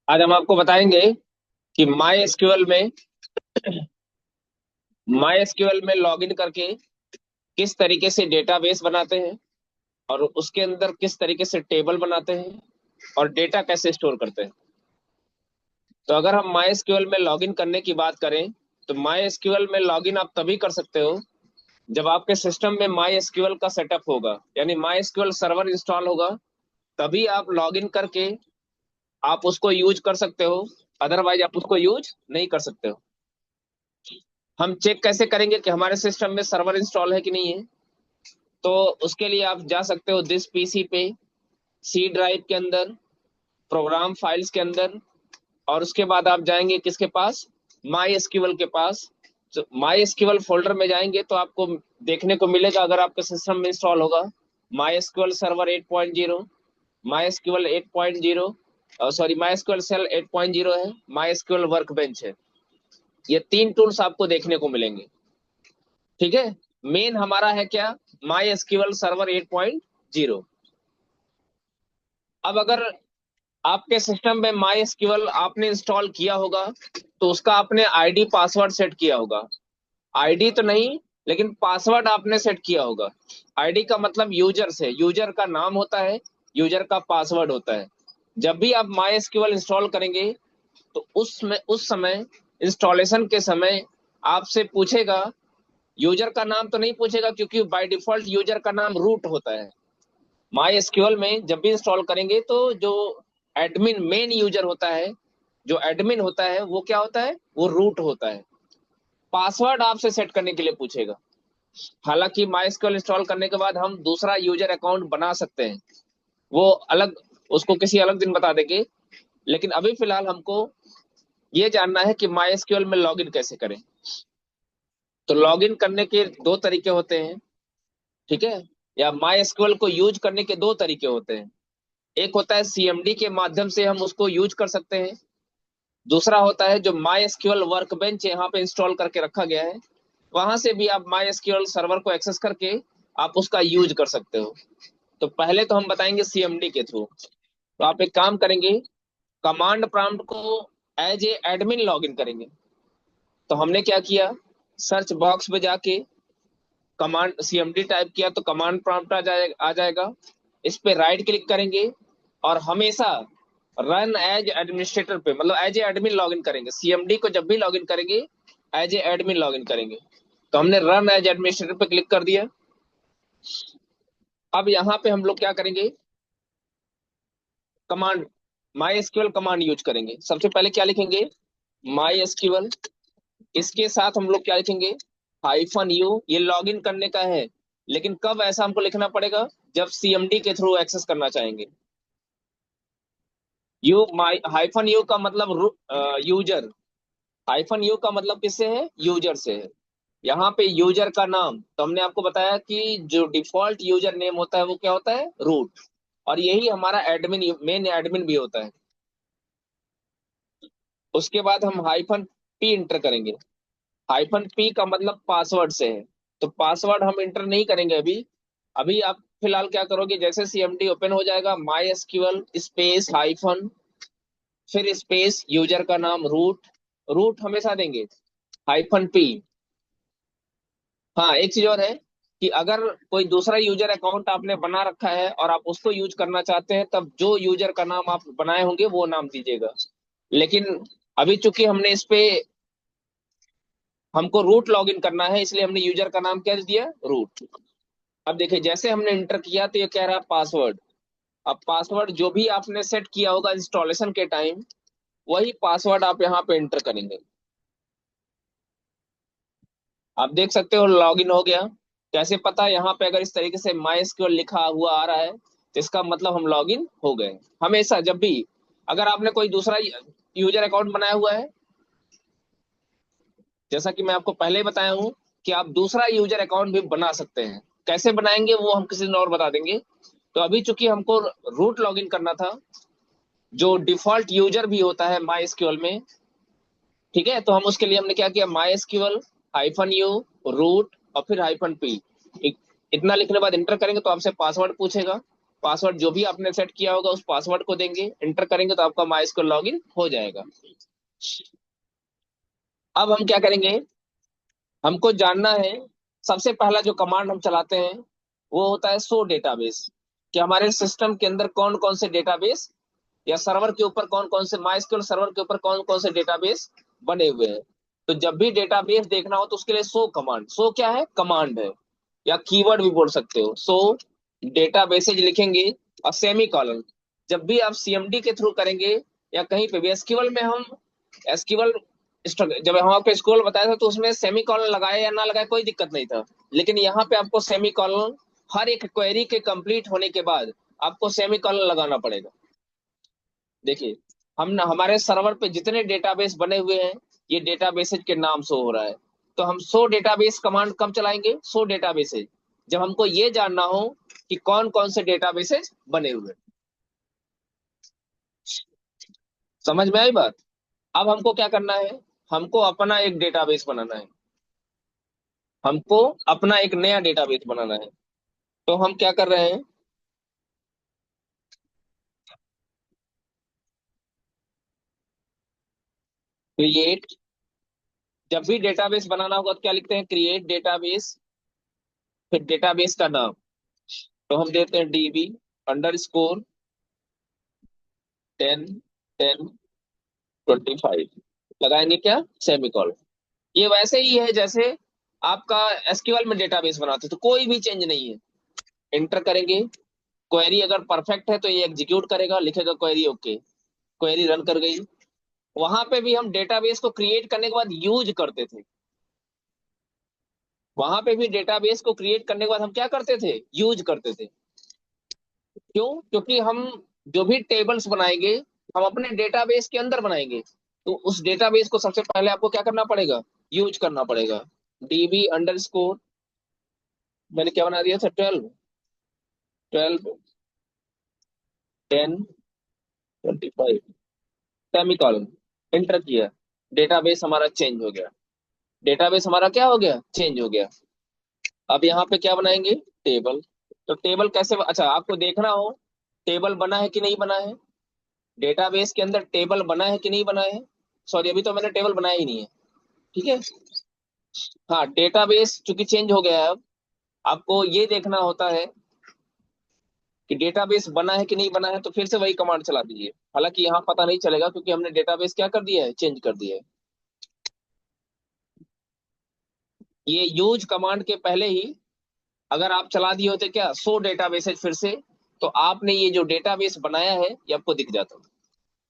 आज हम आपको बताएंगे कि माई एसक्यूएल में लॉगिन करके किस तरीके से डेटाबेस बनाते हैं और उसके अंदर किस तरीके से टेबल बनाते हैं और डेटा कैसे स्टोर करते हैं। तो अगर हम माई एसक्यूएल में लॉगिन करने की बात करें तो माई एसक्यूएल में लॉगिन आप तभी कर सकते हो जब आपके सिस्टम में माई एसक्यूएल का सेटअप होगा, यानी माई एसक्यूएल सर्वर इंस्टॉल होगा। तभी आप लॉगिन करके आप उसको यूज कर सकते हो, अदरवाइज आप उसको यूज नहीं कर सकते हो। हम चेक कैसे करेंगे कि हमारे सिस्टम में सर्वर इंस्टॉल है कि नहीं है? तो उसके लिए आप जा सकते हो दिस पीसी पे, सी ड्राइव के अंदर, प्रोग्राम फाइल्स के अंदर, और उसके बाद आप जाएंगे किसके पास? माई एसक्यूएल के पास। तो माई एसक्यूएल फोल्डर में जाएंगे तो आपको देखने को मिलेगा, अगर आपके सिस्टम में इंस्टॉल होगा, MySQL server 8.0, MySQL 8.0, sorry MySQL shell 8.0 है, माई एसक्यूएल वर्कबेंच है। ये तीन टूल्स आपको देखने को मिलेंगे। ठीक है। मेन हमारा है क्या? My SQL server 8.0। अब अगर आपके सिस्टम में माई एसक्यूएल आपने इंस्टॉल किया होगा तो उसका आपने आईडी पासवर्ड सेट किया होगा। आईडी तो नहीं, लेकिन पासवर्ड आपने सेट किया होगा। आईडी का मतलब यूजर से, यूजर का नाम होता है, यूजर का पासवर्ड होता है। जब भी आप माई एसक्यूएल इंस्टॉल करेंगे तो उस समय इंस्टॉलेशन के समय आपसे पूछेगा, यूजर का नाम तो नहीं पूछेगा क्योंकि बाय डिफॉल्ट यूजर का नाम रूट होता है। माई एसक्यूएल में जब भी इंस्टॉल करेंगे तो जो एडमिन मेन यूजर होता है, जो एडमिन होता है वो क्या होता है? वो रूट होता है। पासवर्ड आपसे सेट करने के लिए पूछेगा। हालांकि माई एसक्यूएल इंस्टॉल करने के बाद हम दूसरा यूजर अकाउंट बना सकते हैं, वो अलग, उसको किसी अलग दिन बता देंगे। लेकिन अभी फिलहाल हमको ये जानना है कि माई एसक्यूएल में लॉगिन कैसे करें। तो लॉगिन करने के दो तरीके होते हैं। ठीक है। या माई एसक्यूएल को यूज करने के दो तरीके होते हैं। एक होता है सीएमडी के माध्यम से हम उसको यूज कर सकते हैं। दूसरा होता है जो माई एसक्यूएल वर्कबेंच यहाँ पे इंस्टॉल करके रखा गया है, वहां से भी आप माई एसक्यूएल सर्वर को एक्सेस करके आप उसका यूज कर सकते हो। तो पहले तो हम बताएंगे सीएमडी के थ्रू। तो आप एक काम करेंगे, कमांड प्रॉम्प्ट को as a admin log in करेंगे। तो हमने क्या किया, सर्च बॉक्स में जाके कमांड सीएमडी टाइप किया तो कमांड प्रॉम्प्ट आ जाएगा। इस पे राइट क्लिक करेंगे और हमेशा रन एज एडमिनिस्ट्रेटर पे, मतलब एज ए एडमिन लॉगिन करेंगे। सीएमडी को जब भी लॉगिन करेंगे एज ए एडमिन लॉगिन करेंगे। तो हमने रन एज एडमिनिस्ट्रेटर पे क्लिक कर दिया। अब यहाँ पे हम लोग क्या करेंगे, command my SQL command use करेंगे। सबसे पहले क्या लिखेंगे? My SQL. इसके साथ हम लोग क्या लिखेंगे? -u। ये लॉगिन करने का है, लेकिन कब ऐसा हमको लिखना पड़ेगा? जब सीएमडी के थ्रू एक्सेस करना चाहेंगे। यू माई -u का मतलब यूजर, -u का मतलब किससे है? यूजर से है। यहाँ पे यूजर का नाम तो हमने आपको बताया कि जो डिफॉल्ट यूजर नेम होता है वो क्या होता है? रूट। और यही हमारा एडमिन, मेन एडमिन भी होता है। उसके बाद हम -p इंटर करेंगे। -p का मतलब पासवर्ड से है। तो पासवर्ड हम इंटर नहीं करेंगे अभी। अभी आप फिलहाल क्या करोगे, जैसे सीएमडी ओपन हो जाएगा, माई एसक्यूएल स्पेस हाइफन, फिर स्पेस यूजर का नाम रूट, रूट हमेशा देंगे, -p। हाँ, एक चीज और है कि अगर कोई दूसरा यूजर अकाउंट आपने बना रखा है और आप उसको यूज करना चाहते हैं, तब जो यूजर का नाम आप बनाए होंगे वो नाम दीजिएगा। लेकिन अभी चूंकि हमने इस पे, हमको रूट लॉगिन करना है, इसलिए हमने यूजर का नाम क्या दिया? रूट। अब देखिए, जैसे हमने इंटर किया तो ये कह रहा है पासवर्ड। अब पासवर्ड जो भी आपने सेट किया होगा इंस्टॉलेशन के टाइम, वही पासवर्ड आप यहाँ पे इंटर करेंगे। आप देख सकते हो लॉगिन हो गया। कैसे पता? यहाँ पे अगर इस तरीके से माई एसक्यूएल लिखा हुआ आ रहा है तो इसका मतलब हम लॉगिन हो गए। हमेशा जब भी अगर आपने कोई दूसरा यूजर अकाउंट बनाया हुआ है, जैसा कि मैं आपको पहले ही बताया हूँ कि आप दूसरा यूजर अकाउंट भी बना सकते हैं। कैसे बनाएंगे वो हम किसी दिन और बता देंगे। तो अभी चूंकि हमको रूट लॉगिन करना था, जो डिफॉल्ट यूजर भी होता है माई एसक्यूएल में। ठीक है। तो हम उसके लिए हमने क्या किया, माई एसक्यूएल -u रूट और फिर -p। इतना लिखने के बाद इंटर करेंगे तो आपसे पासवर्ड पूछेगा। पासवर्ड जो भी आपने सेट किया होगा उस पासवर्ड को देंगे, एंटर करेंगे तो आपका माइस्क्यूएल लॉगिन हो जाएगा। अब हम क्या करेंगे, हमको जानना है, सबसे पहला जो कमांड हम चलाते हैं वो होता है शो डेटाबेस, कि हमारे सिस्टम के अंदर कौन कौन से डेटाबेस या सर्वर के ऊपर कौन कौन से, माइस्क्यूएल सर्वर के ऊपर कौन कौन से डेटाबेस बने हुए हैं। तो जब भी डेटाबेस देखना हो तो उसके लिए शो कमांड, शो क्या है, कमांड है, या कीवर्ड भी बोल सकते हो। शो डेटाबेसेज लिखेंगे और सेमी कॉलन। जब भी आप सीएमडी के थ्रू करेंगे या कहीं पे भी, एसक्यूएल में हम, एसक्यूएल जब हम आपको स्कूल बताया था तो उसमें सेमी कॉलन लगाए या ना लगाए कोई दिक्कत नहीं था, लेकिन यहाँ पे आपको सेमी कॉलन हर एक क्वेरी के कंप्लीट होने के बाद आपको सेमी कॉलन लगाना पड़ेगा। देखिए, हम ना, हमारे सर्वर पे जितने डेटाबेस बने हुए हैं ये डेटाबेसेज के नाम शो हो रहा है। तो हम शो डेटाबेस कमांड कब चलाएंगे, शो डेटाबेसेज जब हमको ये जानना हो कि कौन कौन से डेटाबेसेज बने हुए हैं। समझ में आई बात। अब हमको क्या करना है, हमको अपना एक डेटाबेस बनाना है, हमको अपना एक नया डेटाबेस बनाना है। तो हम क्या कर रहे हैं, क्रिएट, जब भी डेटाबेस बनाना होगा तो क्या लिखते हैं, क्रिएट डेटाबेस, फिर डेटाबेस का नाम। तो हम देते हैं डीबी अंडर स्कोर 10 10 25, लगाएंगे क्या, सेमीकोलन। ये वैसे ही है जैसे आपका एसक्यूएल में डेटाबेस बनाते, तो कोई भी चेंज नहीं है। एंटर करेंगे, क्वेरी अगर परफेक्ट है तो ये एग्जीक्यूट करेगा, लिखेगा क्वेरी ओके, क्वेरी रन कर गई। वहां पे भी हम डेटाबेस को क्रिएट करने के बाद यूज करते थे, वहां पे भी डेटाबेस को क्रिएट करने के बाद हम क्या करते थे, यूज करते थे। क्यों, क्योंकि हम जो भी टेबल्स बनाएंगे हम अपने डेटाबेस के अंदर बनाएंगे, तो उस डेटाबेस को सबसे पहले आपको क्या करना पड़ेगा, यूज करना पड़ेगा। डीबी अंडर स्कोर, मैंने क्या बना दिया था, 12 10 25, सेमीकॉलन, एंटर किया, डेटाबेस हमारा चेंज हो गया, डेटाबेस हमारा क्या हो गया, चेंज हो गया। अब यहाँ पे क्या बनाएंगे, टेबल। तो टेबल कैसे, अच्छा आपको देखना हो टेबल बना है कि नहीं बना है, डेटाबेस के अंदर टेबल बना है कि नहीं बना है। सॉरी, अभी तो मैंने टेबल बनाया ही नहीं है, ठीक है। हाँ, डेटाबेस चूंकि चेंज हो गया है, अब आपको ये देखना होता है कि डेटाबेस बना है कि नहीं बना है, तो फिर से वही कमांड चला दीजिए। हालांकि यहाँ पता नहीं चलेगा क्योंकि हमने डेटाबेस क्या कर दिया है, चेंज कर दिया है। ये यूज कमांड के पहले ही अगर आप चला दिए होते क्या, सो डेटाबेसेज फिर से, तो आपने ये जो डेटाबेस बनाया है ये आपको दिख जाता।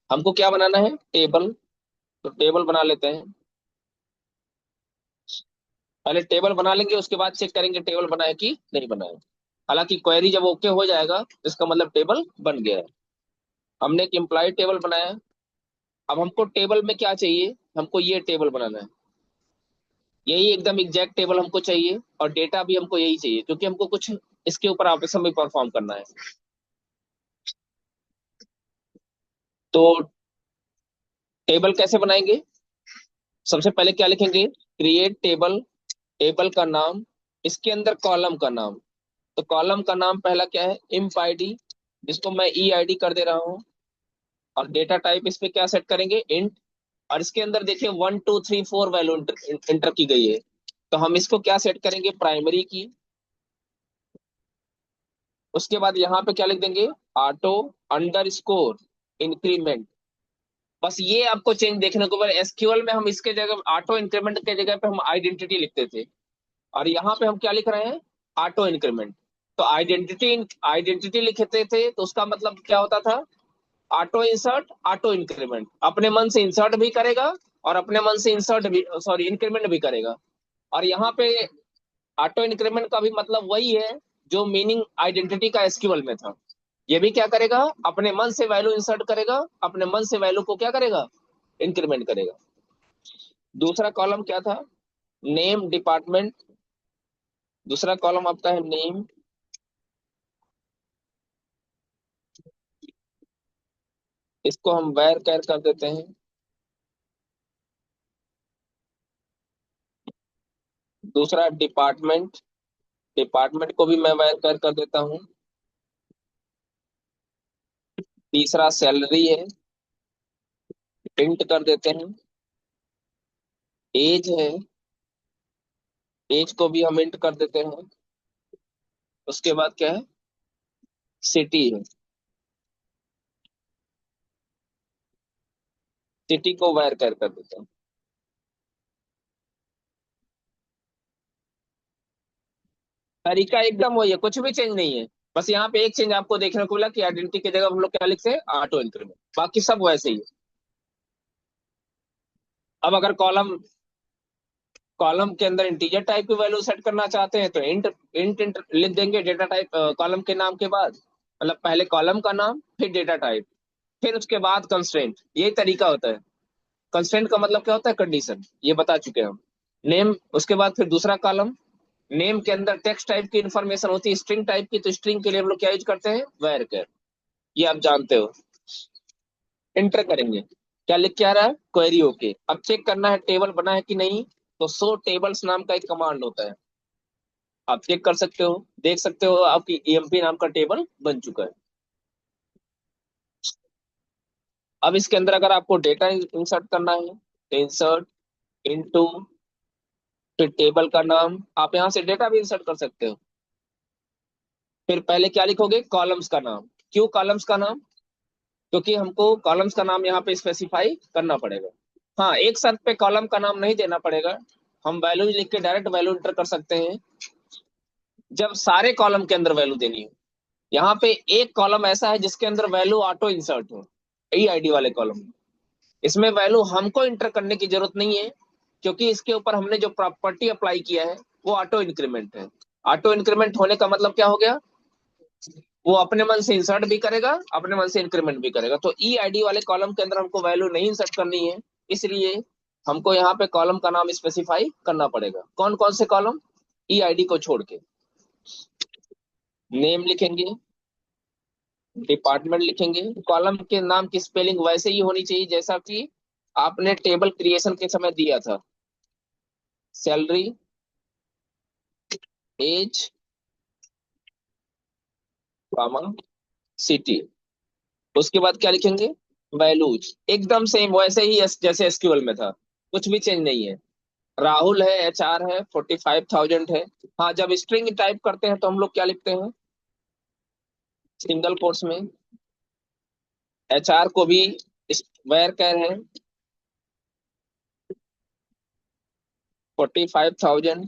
हमको क्या बनाना है, टेबल। तो टेबल बना लेते हैं, पहले टेबल बना लेंगे उसके बाद चेक करेंगे टेबल बना है कि नहीं बना है। हालांकि क्वेरी जब ओके हो जाएगा तो इसका मतलब टेबल बन गया है। हमने एक एम्प्लॉय टेबल बनाया। अब हमको टेबल में क्या चाहिए, हमको ये टेबल बनाना है, यही एकदम एग्जैक्ट टेबल हमको चाहिए, और डेटा भी हमको यही चाहिए क्योंकि हमको कुछ इसके ऊपर ऑपरेशन भी परफॉर्म करना है। तो टेबल कैसे बनाएंगे, सबसे पहले क्या लिखेंगे, क्रिएट टेबल, टेबल का नाम, इसके अंदर कॉलम का नाम। तो कॉलम का नाम पहला क्या है, इंप आईडी, जिसको मैं ई आई डी कर दे रहा हूँ। और डेटा टाइप इस पे क्या सेट करेंगे, इंट। और इसके अंदर देखिए 1 2 3 4 वैल्यू इंटर की गई है, तो हम इसको क्या सेट करेंगे, प्राइमरी की। उसके बाद यहाँ पे क्या लिख देंगे, ऑटो अंडर स्कोर इंक्रीमेंट। बस ये आपको चेंज देखने को, एसक्यूएल में हम इसके जगह ऑटो इंक्रीमेंट के जगह पे हम आइडेंटिटी लिखते थे, और यहाँ पे हम क्या लिख रहे हैं, ऑटो इंक्रीमेंट। तो आइडेंटिटी आइडेंटिटी लिखते थे तो उसका मतलब क्या होता था, ऑटो इंसर्ट ऑटो इंक्रीमेंट, अपने मन से इंसर्ट भी करेगा और अपने मन से इंसर्ट भी, सॉरी, इंक्रीमेंट भी करेगा। और यहाँ पे ऑटो इंक्रीमेंट का भी मतलब वही है जो मीनिंग आइडेंटिटी का एसक्यूएल में था। ये भी क्या करेगा, अपने मन से वैल्यू इंसर्ट करेगा, अपने मन से वैल्यू को क्या करेगा, इंक्रीमेंट करेगा। दूसरा कॉलम क्या था, नेम डिपार्टमेंट। दूसरा कॉलम आपका है नेम, इसको हम वैर कैर कर देते हैं। दूसरा डिपार्टमेंट, डिपार्टमेंट को भी मैं वैर कैर कर देता हूँ। तीसरा सैलरी है, इंट कर देते हैं। एज है, एज को भी हम इंट कर देते हैं। उसके बाद क्या है, सिटी है, सिटी को वायर कर देते हैं। तरीका एकदम वही है, कुछ भी चेंज नहीं है। बस यहाँ पे एक चेंज आपको देखने को मिला कि आइडेंटिटी की जगह हम लोग क्या लिखते हैं, ऑटो इंक्रीमेंट, बाकी सब वैसे ही है। अब अगर कॉलम कॉलम के अंदर इंटीजर टाइप की वैल्यू सेट करना चाहते हैं तो इंट इंट लिख देंगे डेटा टाइप कॉलम के नाम के बाद, मतलब पहले कॉलम का नाम फिर डेटा टाइप, फिर उसके बाद कंस्ट्रेंट, यही तरीका होता है। कंस्ट्रेंट का मतलब क्या होता है, कंडीशन, ये बता चुके हैं हम। नेम, उसके बाद फिर दूसरा कॉलम, नेम के अंदर टेक्स्ट टाइप की इंफॉर्मेशन होती है, स्ट्रिंग टाइप की, तो स्ट्रिंग के लिए हम लोग क्या यूज करते हैं, वैर। ये आप जानते हो। इंटर करेंगे, क्या लिख के आ रहा है, क्वेरी ओके। अब चेक करना है टेबल बना है कि नहीं, तो शो टेबल्स नाम का एक कमांड होता है। आप चेक कर सकते हो, देख सकते हो आपकी ईएमपी नाम का टेबल बन चुका है। अब इसके अंदर अगर आपको डेटा इंसर्ट करना है तो इंसर्ट इनटू, फिर टेबल का नाम, आप यहाँ से डेटा भी इंसर्ट कर सकते हो। फिर पहले क्या लिखोगे, कॉलम्स का नाम। क्यों कॉलम्स का नाम, क्योंकि हमको कॉलम्स का नाम यहाँ पे स्पेसिफाई करना पड़ेगा। हाँ, एक शर्त पे कॉलम का नाम नहीं देना पड़ेगा, हम वैल्यू लिख के डायरेक्ट वैल्यू इंटर कर सकते हैं जब सारे कॉलम के अंदर वैल्यू देनी हो। यहाँ पे एक कॉलम ऐसा है जिसके अंदर वैल्यू ऑटो इंसर्ट हो, ई आईडी वाले कॉलम में। इसमें वैल्यू हमको इंटर करने की जरूरत नहीं है, क्योंकि इसके ऊपर हमने जो प्रॉपर्टी अप्लाई किया है वो ऑटो इंक्रीमेंट है। ऑटो इंक्रीमेंट होने का मतलब क्या हो गया, वो अपने मन से इंसर्ट भी करेगा, अपने मन से इंक्रीमेंट भी करेगा। तो ई आईडी वाले कॉलम के अंदर हमको वैल्यू नहीं इंसर्ट करनी है, इसलिए हमको यहाँ पे कॉलम का नाम स्पेसिफाई करना पड़ेगा। कौन कौन से कॉलम, ई आईडी को छोड़ के। नेम लिखेंगे, डिपार्टमेंट लिखेंगे। कॉलम के नाम की स्पेलिंग वैसे ही होनी चाहिए जैसा कि आपने टेबल क्रिएशन के समय दिया था। Salary, age, comma, city. उसके बाद क्या लिखेंगे, वैल्यूज, एकदम सेम वैसे ही जैसे एसक्यूएल में था, कुछ भी चेंज नहीं है। राहुल है, एचआर है, 45,000 है। हाँ, जब स्ट्रिंग टाइप करते हैं तो हम लोग क्या लिखते हैं, सिंगल कोट्स में। एचआर को भी वेर कैर है, 45,000,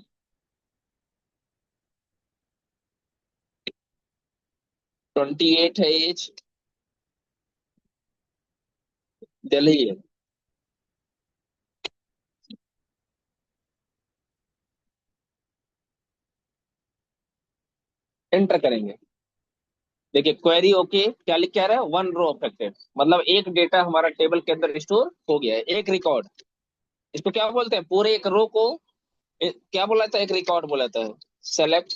28 है एज, दिल्ली है। एंटर करेंगे। देखिए क्वेरी ओके, क्या लिख के आ रहा है, वन रो अफेक्टेड, मतलब एक डेटा हमारा टेबल के अंदर स्टोर हो गया है, एक रिकॉर्ड। इसको क्या बोलते हैं, पूरे एक रो को क्या बोला था, एक रिकॉर्ड बोला था। सेलेक्ट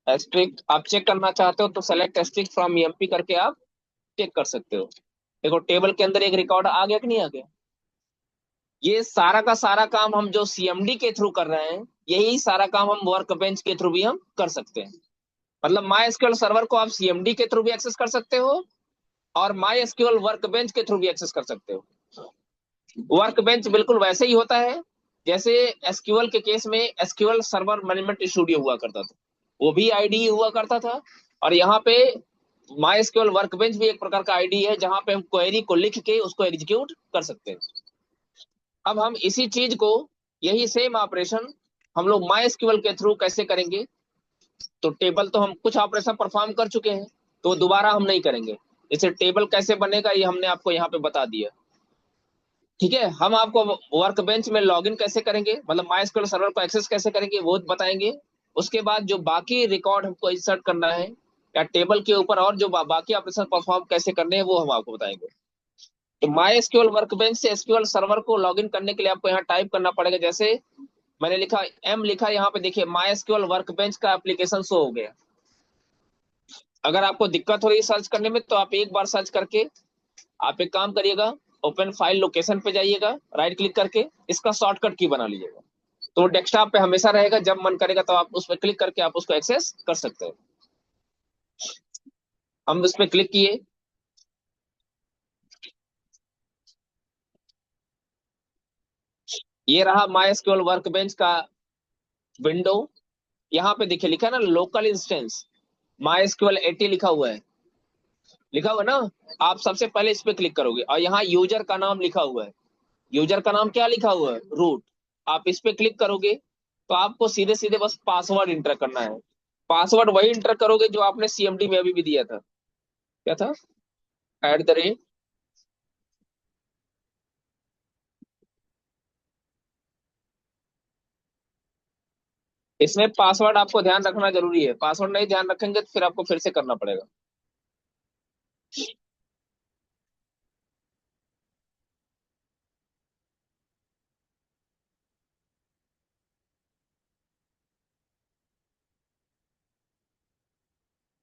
एस्ट्रिक, आप चेक करना चाहते हो तो सेलेक्ट एस्ट्रिक फ्रॉम ईएमपी करके आप चेक कर सकते हो। देखो टेबल के अंदर एक रिकॉर्ड आ गया कि नहीं आ गया। ये सारा का सारा काम हम जो सीएमडी के थ्रू कर रहे हैं, यही सारा काम हम वर्क बेंच के थ्रू भी हम कर सकते हैं। मतलब माई एसक्यूएल सर्वर को आप सीएमडी के थ्रू भी एक्सेस कर सकते हो, और माई एसक्यूएल वर्क बेंच के थ्रू भी एक्सेस कर सकते हो। वर्क बेंच बिल्कुल वैसे ही होता है जैसे एसक्यूएल के केस में एसक्यूएल सर्वर मैनेजमेंट स्टूडियो हुआ करता था, वो भी आईडी हुआ करता था। और यहाँ पे माई एसक्यूएल वर्क बेंच भी एक प्रकार का आईडी है, जहां पे हम क्वेरी को लिख के उसको एग्जीक्यूट कर सकते हैं। अब हम इसी चीज को, यही सेम ऑपरेशन हम लोग माई एसक्यूएल के थ्रू कैसे करेंगे। तो टेबल तो हम कुछ ऑपरेशन परफॉर्म कर चुके हैं, तो दोबारा हम नहीं करेंगे। इसे टेबल कैसे बनेगा ये हमने आपको यहाँ पे बता दिया। ठीक है, हम आपको वर्क बेंच में लॉगिन कैसे करेंगे, मतलब माई एसक्यूएल सर्वर को एक्सेस कैसे करेंगे वो बताएंगे। उसके बाद जो बाकी रिकॉर्ड हमको इंसर्ट करना है, या टेबल के ऊपर और जो बाकी ऑपरेशन परफॉर्म कैसे करने हैं वो हम आपको बताएंगे। तो माई एसक्यूएल वर्क बेंच से एसक्यूएल सर्वर को लॉगिन करने के लिए आपको यहाँ टाइप करना पड़ेगा, जैसे मैंने लिखा, एम लिखा, यहाँ पे देखिए माई एसक्यूएल वर्क बेंच का एप्लीकेशन शो हो गया। अगर आपको दिक्कत हो रही है सर्च करने में तो आप एक बार सर्च करके, आप एक काम करिएगा, ओपन फाइल लोकेशन पे जाइएगा, राइट क्लिक करके इसका शॉर्टकट की बना लीजिएगा, तो डेस्कटॉप पे हमेशा रहेगा, जब मन करेगा तो आप उस पर क्लिक करके आप उसको एक्सेस कर सकते हैं। हम उस पर क्लिक किए, ये रहा माई एसक्यूएल वर्कबेंच का विंडो। यहाँ पे देखिए लिखा है ना लोकल इंस्टेंस, माई एसक्यूएल 80 लिखा हुआ है, लिखा हुआ है ना। आप सबसे पहले इस पे क्लिक करोगे और यहाँ यूजर का नाम लिखा हुआ है। यूजर का नाम क्या लिखा हुआ है? रूट। आप इस पे क्लिक करोगे तो आपको सीधे सीधे बस पासवर्ड इंटर करना है। पासवर्ड वही इंटर करोगे जो आपने सीएमडी में अभी भी दिया था। क्या था? @ इसमें पासवर्ड आपको ध्यान रखना जरूरी है, पासवर्ड नहीं ध्यान रखेंगे तो फिर आपको फिर से करना पड़ेगा।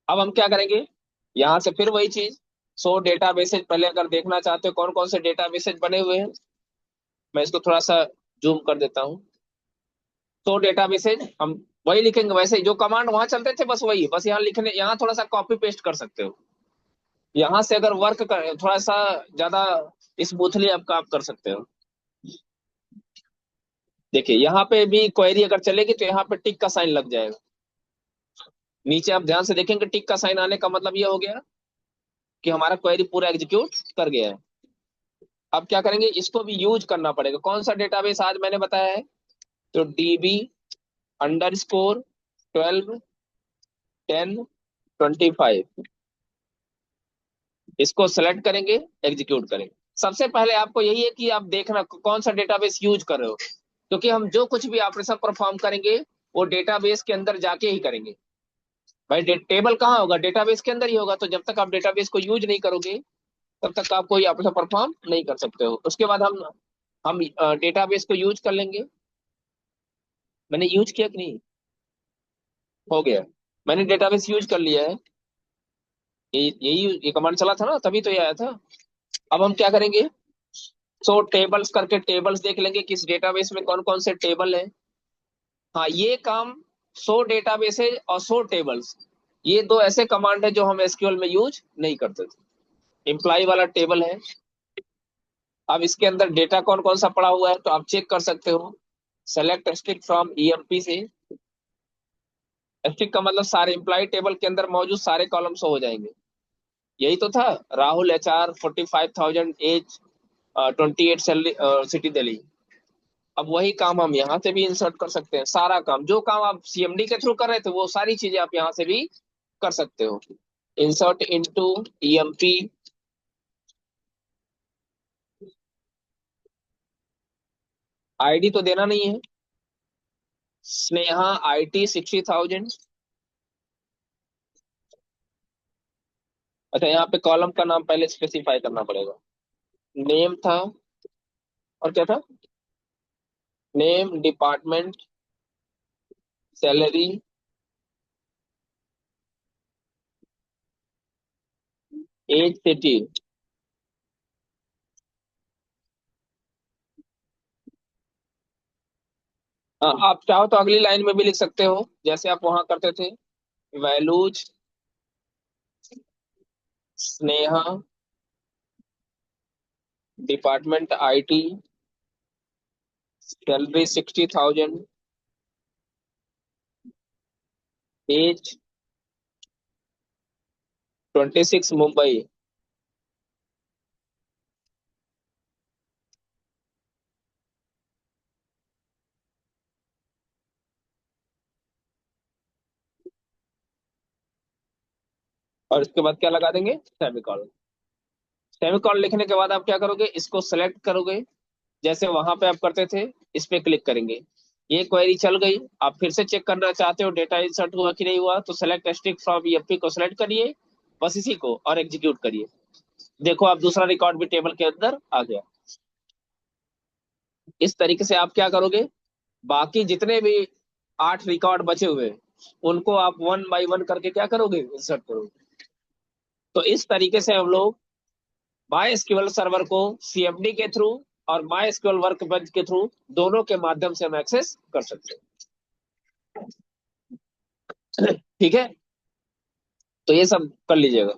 अब हम क्या करेंगे, यहाँ से फिर वही चीज, सो डेटाबेसेज पहले अगर देखना चाहते हो कौन कौन से डेटाबेसेज बने हुए हैं, मैं इसको थोड़ा सा जूम कर देता हूँ। सो डेटाबेसेज हम वही लिखेंगे, वैसे ही जो कमांड वहां चलते थे बस वही, बस यहाँ लिखने, यहाँ थोड़ा सा कॉपी पेस्ट कर सकते हो। यहाँ से अगर वर्क कर थोड़ा सा ज्यादा स्मूथली आपका आप कर सकते हो। देखिए यहाँ पे भी क्वेरी अगर चलेगी तो यहाँ पे टिक का साइन लग जाएगा। नीचे आप ध्यान से देखेंगे टिक का साइन आने का मतलब ये हो गया कि हमारा क्वेरी पूरा एग्जीक्यूट कर गया है। अब क्या करेंगे, इसको भी यूज करना पड़ेगा। कौन सा डेटाबेस आज मैंने बताया है? तो DB_12 10 25, इसको सेलेक्ट करेंगे, एग्जीक्यूट करेंगे। सबसे पहले आपको यही है कि आप देखना कौन सा डेटाबेस यूज कर रहे हो, क्योंकि हम जो कुछ भी ऑपरेशन परफॉर्म करेंगे वो डेटाबेस के अंदर जाके ही करेंगे। भाई टेबल कहाँ होगा? डेटाबेस के अंदर ही होगा। तो जब तक आप डेटाबेस को यूज नहीं करोगे तब तक आप कोई ऑपरेशन परफॉर्म नहीं कर सकते हो। उसके बाद हम डेटाबेस को यूज कर लेंगे। मैंने यूज किया कि नहीं? हो गया, मैंने डेटाबेस यूज कर लिया है। ये कमांड चला था ना, तभी तो ये आया था। अब हम क्या करेंगे, सो टेबल्स करके टेबल्स देख लेंगे किस डेटाबेस में कौन कौन से टेबल है। हाँ, ये काम, सो डेटाबेसेज और सो टेबल्स, ये दो ऐसे कमांड है जो हम एसक्यूएल में यूज नहीं करते थे। एम्प्लॉय वाला टेबल है। अब इसके अंदर डेटा कौन कौन सा पड़ा हुआ है तो आप चेक कर सकते हो। सेलेक्ट स्ट्रिक्ट फ्रॉम ईएमपी से। स्ट्रिक्ट का मतलब सारे एम्प्लॉय टेबल के अंदर मौजूद सारे कॉलम शो हो जाएंगे। यही तो था, Rahul HR 45,000 age, 28 salary, city Delhi. अब वही काम हम यहाँ से भी इंसर्ट कर सकते हैं। सारा काम, जो काम आप सीएमडी के थ्रू कर रहे थे वो सारी चीजें आप यहाँ से भी कर सकते हो। Insert into EMP. आईडी तो देना नहीं है। स्नेहा IT 60,000। अच्छा, यहाँ पे कॉलम का नाम पहले स्पेसिफाई करना पड़ेगा। नेम था, और क्या था? Name, department, salary, age, city. हाँ, आप चाहो तो अगली लाइन में भी लिख सकते हो जैसे आप वहां करते थे। Values, Sneha, department IT, salary 60,000, age 26, Mumbai. और इसके बाद क्या लगा देंगे? सेमीकॉलन। सेमीकॉलन लिखने के बाद आप क्या करोगे, इसको सेलेक्ट करोगे जैसे वहां पे आप करते थे। इस पे क्लिक करेंगे, ये क्वेरी चल गई। आप फिर से चेक करना चाहते हो डेटा इंसर्ट हुआ कि नहीं हुआ, तो सेलेक्ट स्ट्रिक फ्रॉम ईएमपी को सेलेक्ट करिए, बस इसी को, और एग्जीक्यूट करिए। देखो आप दूसरा रिकॉर्ड भी टेबल के अंदर आ गया। इस तरीके से आप क्या करोगे, बाकी जितने भी 8 रिकॉर्ड बचे हुए हैं, उनको आप 1 बाय 1 करके क्या करोगे, इंसर्ट करोगे। तो इस तरीके से हम लोग माई एसक्यूएल सर्वर को सीएमडी के थ्रू और माई एसक्यूएल वर्कबेंच के थ्रू, दोनों के माध्यम से हम एक्सेस कर सकते हैं। ठीक है, तो ये सब कर लीजिएगा।